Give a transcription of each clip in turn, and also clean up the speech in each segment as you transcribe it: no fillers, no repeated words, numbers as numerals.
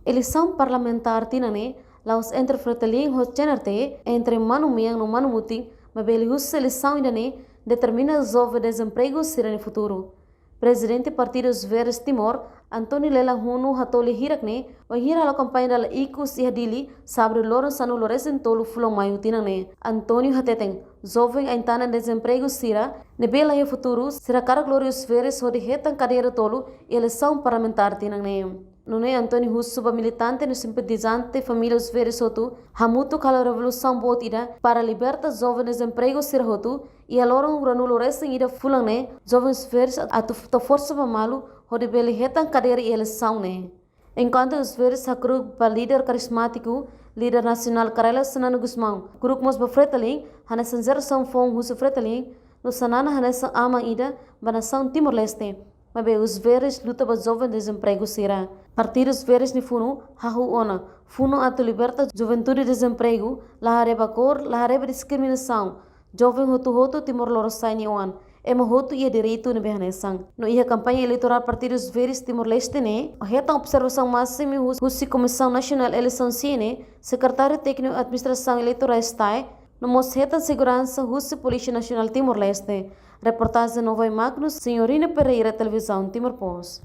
Eleição parlamentar tinane, laos entre freteling ho chenerte, entre manu miang no manu muting, mabeli hus eleição ainda ne, determina jovem desemprego será no futuro. Presidente Partidos Verdes Timor, Antônio Lela Hunu Hatoli Hirakne, o hira la campanha da Icus e Hadili, sobre Lourenço Anu Lourenço Tolo Fulong Mayu Tinane. Antônio Hateten, jovem entana desemprego será, nebela e futuro, será cara Glórios Verdes o de retan cadeira tolo, e eleição parlamentar Tinane. Não é Antônio Russo, militante no simpatizante famílias Verdes Hotu, Hamuto cala revolução botida para libertar jovens desemprego ser Hotu, e agora um granulo recém ida fulane, jovens Verdes a tu força malu, onde beli retan cadeira e eleição ne. Enquanto os Verdes hakru para líder carismático, líder nacional Karela Sanana Gusmão, grupo mos bafretaling, hanesan zeração fong Russo fretaling, no sanana hanesan ama ida, banação Timor-Leste. Mas os Verdes luta para jovem desemprego será. Partidos Verdes ni funo hahu ona. Funo atu liberta juventude desemprego, la hareba cor, la hareba discriminação. Jovem hotu Timor-Leste ni oan. Ema hotu ia direito ni behanesang. No ia campanha eleitoral Partidos Verdes Timor-Leste ne, reta observação máxima husi Comissão Nacional Eleição Cine, Secretário Técnico Administração Eleitoral Stai, no mos reta segurança husi Polícia Nacional Timor-Leste. Reportagem Nova e Magnus, Senhorina Pereira, Televisão Timor Post.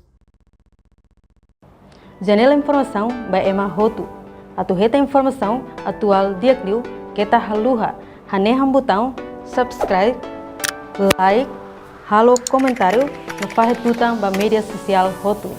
Janela Informação by Emma Hotu. Atu reta informação atual diakliu kita haluha. Haneham botão subscribe, like, halo comentário no farre tutang ba media social Hotu.